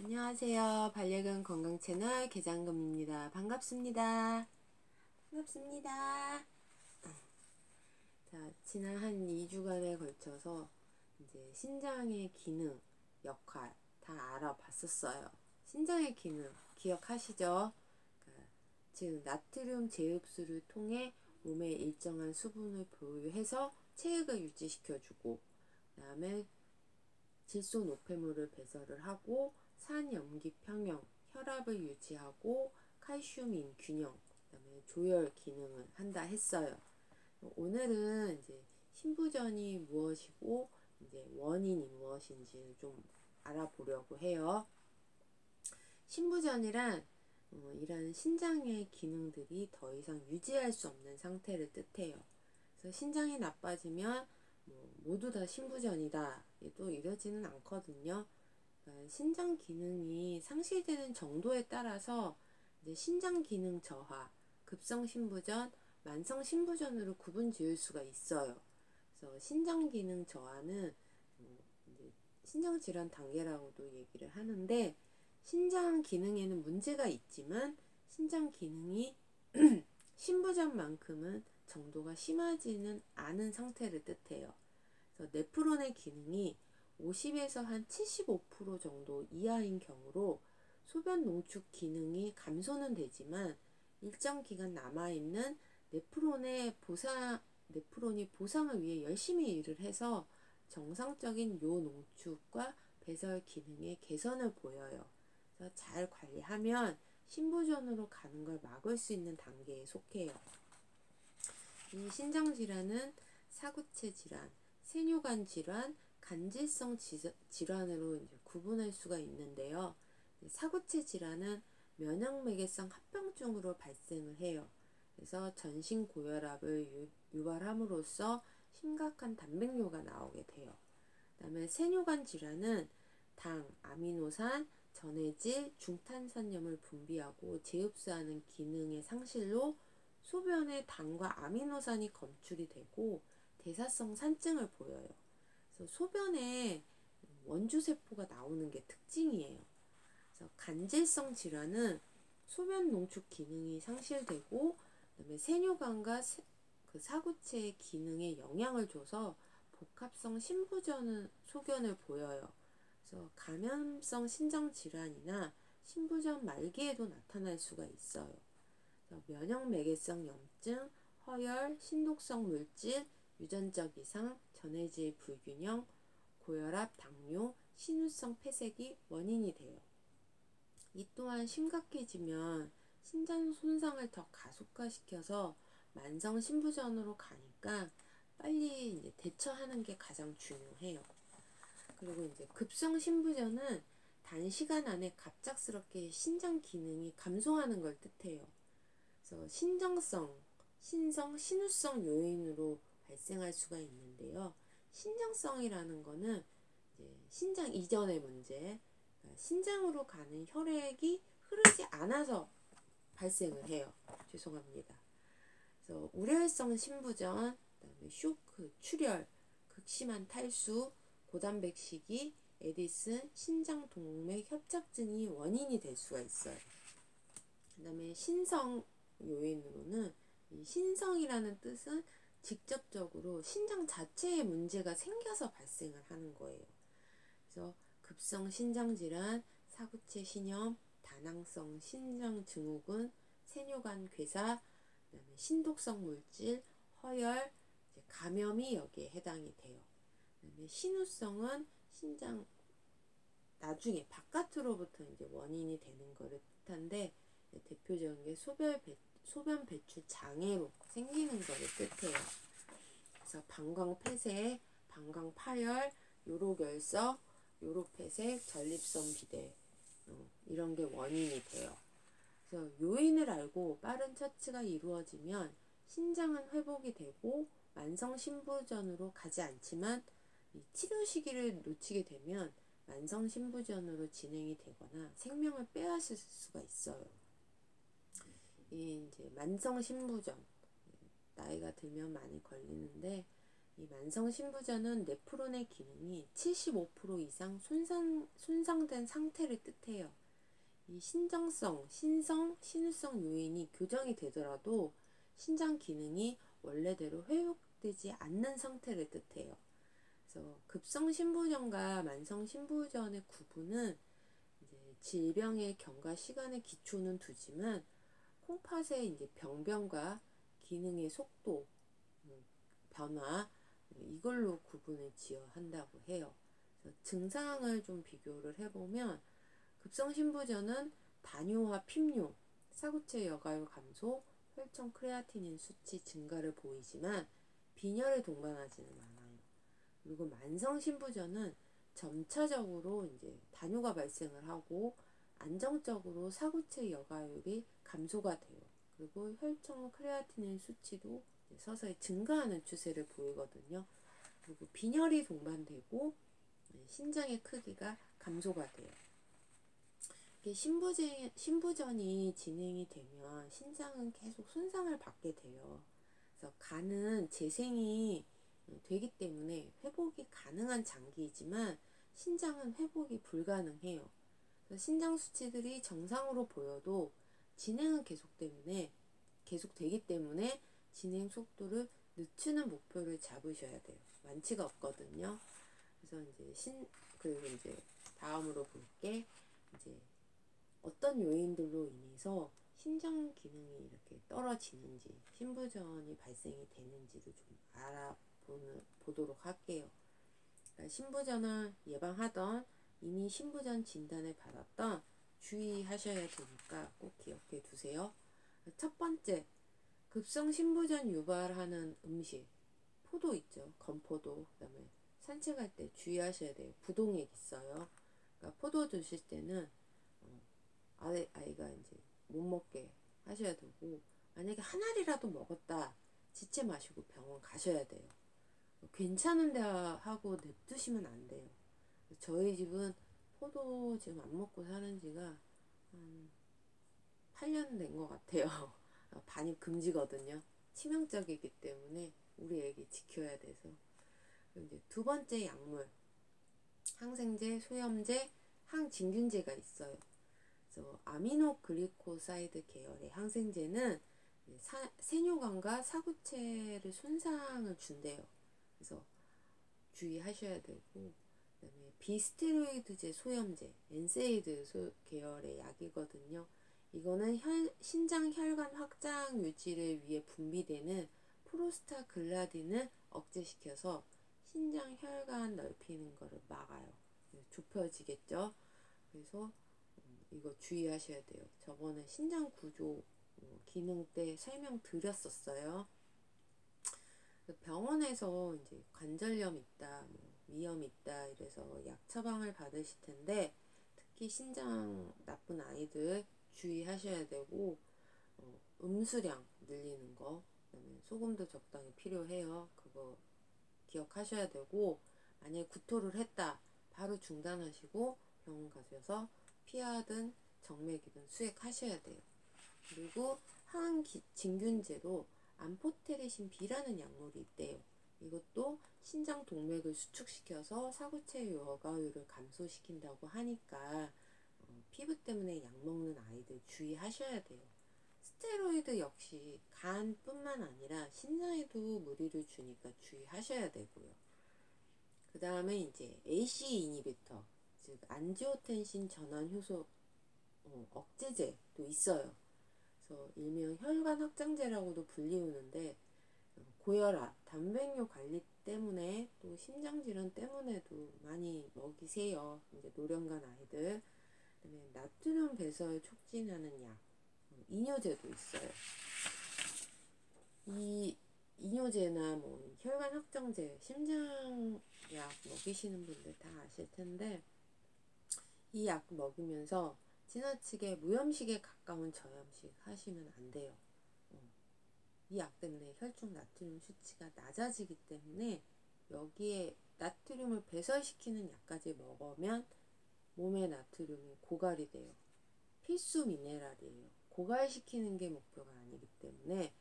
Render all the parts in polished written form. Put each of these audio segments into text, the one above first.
안녕하세요. 반려견 건강 채널 개장금입니다. 반갑습니다. 반갑습니다. 자, 지난 한 2주간에 걸쳐서 이제 신장의 기능, 역할 다 알아봤었어요. 신장의 기능 기억하시죠? 그러니까 즉 나트륨 재흡수를 통해 몸에 일정한 수분을 보유해서 체액을 유지시켜주고, 그 다음에 질소 노폐물을 배설을 하고 산염기 평형, 혈압을 유지하고 칼슘 인균형, 그다음에 조열 기능을 한다 했어요. 오늘은 이제 신부전이 무엇이고 이제 원인이 무엇인지를 좀 알아보려고 해요. 신부전이란 이런 신장의 기능들이 더 이상 유지할 수 없는 상태를 뜻해요. 그래서 신장이 나빠지면 모두 다 신부전이다, 또 이러지는 않거든요. 그러니까 신장 기능이 상실되는 정도에 따라서 이제 신장 기능 저하, 급성 신부전, 만성 신부전으로 구분 지을 수가 있어요. 그래서 신장 기능 저하는 이제 신장 질환 단계라고도 얘기를 하는데, 신장 기능에는 문제가 있지만 신장 기능이 신부전만큼은 정도가 심하지는 않은 상태를 뜻해요. 그래서 네프론의 기능이 50에서 한 75% 정도 이하인 경우로 소변 농축 기능이 감소는 되지만 일정 기간 남아있는 네프론이 보상을 위해 열심히 일을 해서 정상적인 요 농축과 배설 기능의 개선을 보여요. 그래서 잘 관리하면 신부전으로 가는 걸 막을 수 있는 단계에 속해요. 이 신장 질환은 사구체 질환, 세뇨관 질환, 간질성 질환으로 이제 구분할 수가 있는데요. 사구체 질환은 면역매개성 합병증으로 발생을 해요. 그래서 전신 고혈압을 유발함으로써 심각한 단백뇨가 나오게 돼요. 그 다음에 세뇨관 질환은 당, 아미노산, 전해질, 중탄산염을 분비하고 재흡수하는 기능의 상실로 소변에 당과 아미노산이 검출이 되고 대사성 산증을 보여요. 그래서 소변에 원주세포가 나오는 게 특징이에요. 그래서 간질성 질환은 소변 농축 기능이 상실되고, 그다음에 세뇨관과 그 사구체의 기능에 영향을 줘서 복합성 소견을 보여요. 그래서 감염성 신장 질환이나 신부전 말기에도 나타날 수가 있어요. 면역매개성 염증, 허열, 신독성 물질, 유전적 이상, 전해질 불균형, 고혈압, 당뇨, 신우성 폐색이 원인이 돼요. 이 또한 심각해지면 신장 손상을 더 가속화시켜서 만성 신부전으로 가니까 빨리 이제 대처하는 게 가장 중요해요. 그리고 이제 급성 신부전은 단시간 안에 갑작스럽게 신장 기능이 감소하는 걸 뜻해요. 그래서 신우성 요인으로 발생할 수가 있는데요. 신장성이라는 거는 이제 신장 이전의 문제, 그러니까 신장으로 가는 혈액이 흐르지 않아서 발생을 해요. 죄송합니다. 그래서 우려성 신부전, 그다음에 쇼크, 출혈, 극심한 탈수, 고단백식이, 에디슨, 신장 동맥 협착증이 원인이 될 수가 있어요. 그다음에 신성 요인으로는 이 신성이라는 뜻은 직접적으로 신장 자체에 문제가 생겨서 발생을 하는 거예요. 그래서 급성 신장 질환, 사구체 신염, 다낭성 신장 증후군, 세뇨관 괴사, 그다음에 신독성 물질, 허열, 감염이 여기에 해당이 돼요. 그다음에 신우성은 신장 나중에 바깥으로부터 이제 원인이 되는 거를 뜻한데, 대표적인 게 소변 배출 장애로 생기는 거를 뜻해요. 그래서 방광폐쇄, 방광파열, 요로결석, 요로폐쇄, 전립선 비대, 이런 게 원인이 돼요. 그래서 요인을 알고 빠른 처치가 이루어지면 신장은 회복이 되고 만성 신부전으로 가지 않지만, 이 치료 시기를 놓치게 되면 만성 신부전으로 진행이 되거나 생명을 빼앗을 수가 있어요. 이 이제 만성 신부전, 나이가 들면 많이 걸리는데, 이 만성 신부전은 네프론의 기능이 75% 이상 손상된 상태를 뜻해요. 이 신우성 요인이 교정이 되더라도 신장 기능이 원래대로 회복되지 않는 상태를 뜻해요. 그래서 급성 신부전과 만성 신부전의 구분은 이제 질병의 경과 시간의 기초는 두지만 콩팥의 이제 병변과 기능의 속도, 변화 이걸로 구분을 지어 한다고 해요. 그래서 증상을 좀 비교를 해보면 급성신부전은 단요와 핍뇨, 사구체 여과율 감소, 혈청 크레아티닌 수치 증가를 보이지만 빈혈을 동반하지는 않아요. 그리고 만성신부전은 점차적으로 이제 단요가 발생을 하고 안정적으로 사구체 여과율이 감소가 돼요. 그리고 혈청 크레아티닌 수치도 서서히 증가하는 추세를 보이거든요. 그리고 빈혈이 동반되고 신장의 크기가 감소가 돼요. 신부전이 진행이 되면 신장은 계속 손상을 받게 돼요. 그래서 간은 재생이 되기 때문에 회복이 가능한 장기이지만 신장은 회복이 불가능해요. 그래서 신장 수치들이 정상으로 보여도 진행은 계속되기 때문에 진행 속도를 늦추는 목표를 잡으셔야 돼요. 완치가 없거든요. 그래서 그리고 이제 다음으로 볼게 이제 어떤 요인들로 인해서 신장 기능이 이렇게 떨어지는지 신부전이 발생이 되는지도 좀 알아보도록 할게요. 그러니까 신부전을 예방하던 이미 신부전 진단을 받았던 주의하셔야 되니까 꼭 기억해 두세요. 첫 번째, 급성 신부전 유발하는 음식, 포도 있죠. 건포도, 그다음에 산책할 때 주의하셔야 돼요. 부동액 있어요. 그러니까 포도 드실 때는 아이가 이제 못 먹게 하셔야 되고, 만약에 한 알이라도 먹었다 지체 마시고 병원 가셔야 돼요. 괜찮은데 하고 냅두시면 안 돼요. 저희 집은 포도 지금 안 먹고 사는 지가 한 8년 된 것 같아요. 반입 금지거든요. 치명적이기 때문에 우리 애기 지켜야 돼서. 이제 두 번째 약물, 항생제, 소염제, 항진균제가 있어요. 그래서 아미노글리코사이드 계열의 항생제는 세뇨관과 사구체를 손상을 준대요. 그래서 주의하셔야 되고, 그다음에 비스테로이드제 소염제, 엔세이드 계열의 약이거든요. 이거는 신장 혈관 확장 유지를 위해 분비되는 프로스타글라딘을 억제시켜서 신장 혈관 넓히는 것을 막아요. 좁혀지겠죠. 그래서 이거 주의하셔야 돼요. 저번에 신장 구조 기능 때 설명드렸었어요. 병원에서 이제 관절염 있다, 위염 있다 이래서 약 처방을 받으실 텐데 특히 신장 나쁜 아이들 주의하셔야 되고 음수량 늘리는 거, 그다음에 소금도 적당히 필요해요. 그거 기억하셔야 되고 만약에 구토를 했다 바로 중단하시고 병원 가셔서 피하든 정맥이든 수액하셔야 돼요. 그리고 항진균제로 암포테리신 B라는 약물이 있대요. 이것도 신장 동맥을 수축시켜서 사구체 여과율을 감소시킨다고 하니까 피부 때문에 약 먹는 아이들 주의하셔야 돼요. 스테로이드 역시 간뿐만 아니라 신장에도 무리를 주니까 주의하셔야 되고요. 그 다음에 이제 AC 이니비터, 즉 안지오텐신 전환 효소 억제제도 있어요. 그래서 일명 혈관 확장제라고도 불리우는데 고혈압, 단백뇨 관리 때문에 또 심장질환 때문에도 많이 먹이세요. 이제 노령관 아이들. 그다음에 나트륨 배설 촉진하는 약, 이뇨제도 있어요. 이 이뇨제나 혈관 확장제, 심장약 먹이시는 분들 다 아실 텐데 이 약 먹이면서 지나치게 무염식에 가까운 저염식 하시면 안 돼요. 이 약 때문에 혈중 나트륨 수치가 낮아지기 때문에 여기에 나트륨을 배설시키는 약까지 먹으면 몸의 나트륨이 고갈이 돼요. 필수 미네랄이에요. 고갈시키는 게 목표가 아니기 때문에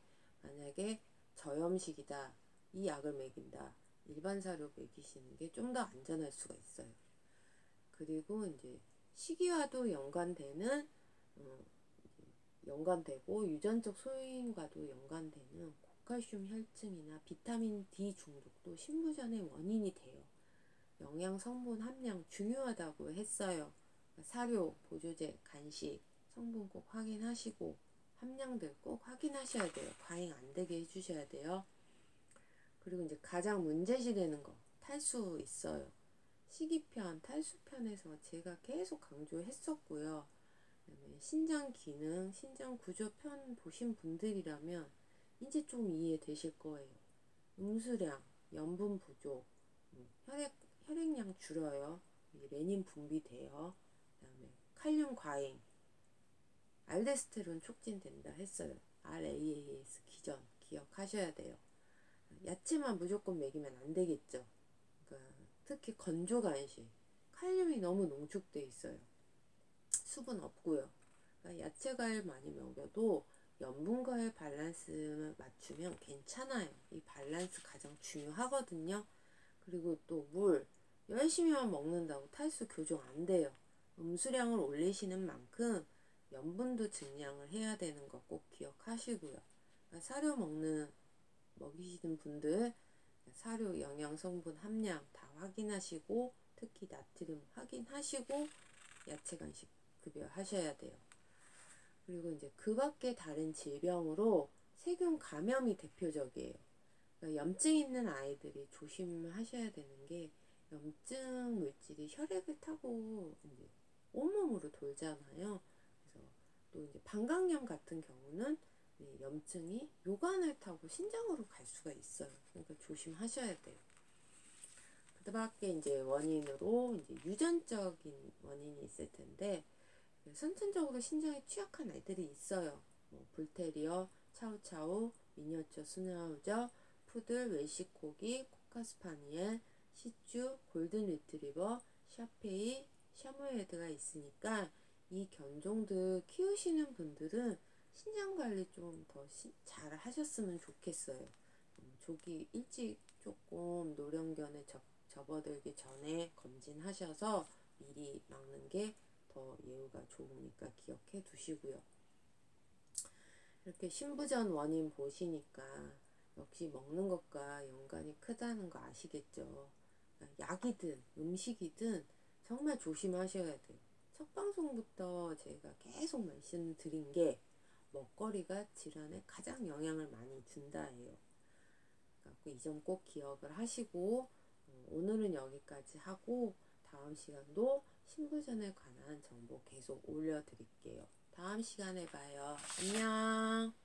만약에 저염식이다, 이 약을 먹인다, 일반 사료 먹이시는 게 좀 더 안전할 수가 있어요. 그리고 이제 식이와도 연관되고 유전적 소인과도 연관되는 고칼슘 혈증이나 비타민 D 중독도 신부전의 원인이 돼요. 영양 성분 함량 중요하다고 했어요. 사료, 보조제, 간식, 성분 꼭 확인하시고 함량들 꼭 확인하셔야 돼요. 과잉 안 되게 해주셔야 돼요. 그리고 이제 가장 문제시 되는 거 탈수 있어요. 식이편, 탈수편에서 제가 계속 강조했었고요. 그다음에 신장 기능, 신장 구조 편 보신 분들이라면 이제 좀 이해되실 거예요. 음수량, 염분 부족, 혈액량 줄어요. 레닌 분비돼요. 그다음에 칼륨 과잉, 알데스테론 촉진된다 했어요. RAAS 기전 기억하셔야 돼요. 야채만 무조건 먹이면 안 되겠죠. 그러니까 특히 건조 간식, 칼륨이 너무 농축돼 있어요. 수분 없고요. 그러니까 야채 과일 많이 먹여도 염분과의 밸런스 맞추면 괜찮아요. 이 밸런스 가장 중요하거든요. 그리고 또 물 열심히만 먹는다고 탈수 교정 안 돼요. 음수량을 올리시는 만큼 염분도 증량을 해야 되는 거 꼭 기억하시고요. 그러니까 사료 먹이시는 분들 사료 영양 성분 함량 다 확인하시고 특히 나트륨 확인하시고 야채 간식 급여하셔야 돼요. 그리고 이제 그 밖에 다른 질병으로 세균 감염이 대표적이에요. 그러니까 염증 있는 아이들이 조심하셔야 되는 게 염증 물질이 혈액을 타고 이제 온몸으로 돌잖아요. 그래서 또 이제 방광염 같은 경우는 염증이 요관을 타고 신장으로 갈 수가 있어요. 그러니까 조심하셔야 돼요. 그 밖에 이제 원인으로 이제 유전적인 원인이 있을 텐데 선천적으로 신장에 취약한 아이들이 있어요. 뭐 불테리어, 차우차우, 미니어처 스나우저, 푸들, 웰시코기, 코카스파니엘, 시츄, 골든 리트리버, 샤페이, 샤무헤드가 있으니까 이 견종들 키우시는 분들은 신장 관리 좀 더 잘 하셨으면 좋겠어요. 조기 일찍 조금 노령견에 접어들기 전에 검진하셔서 미리 막는 게 더 예후가 좋으니까 기억해 두시고요. 이렇게 신부전 원인 보시니까 역시 먹는 것과 연관이 크다는 거 아시겠죠? 약이든 음식이든 정말 조심하셔야 돼요. 첫 방송부터 제가 계속 말씀드린 게 먹거리가 질환에 가장 영향을 많이 준다예요. 이 점 꼭 기억을 하시고 오늘은 여기까지 하고 다음 시간도 신부전에 관한 정보 계속 올려드릴게요. 다음 시간에 봐요. 안녕.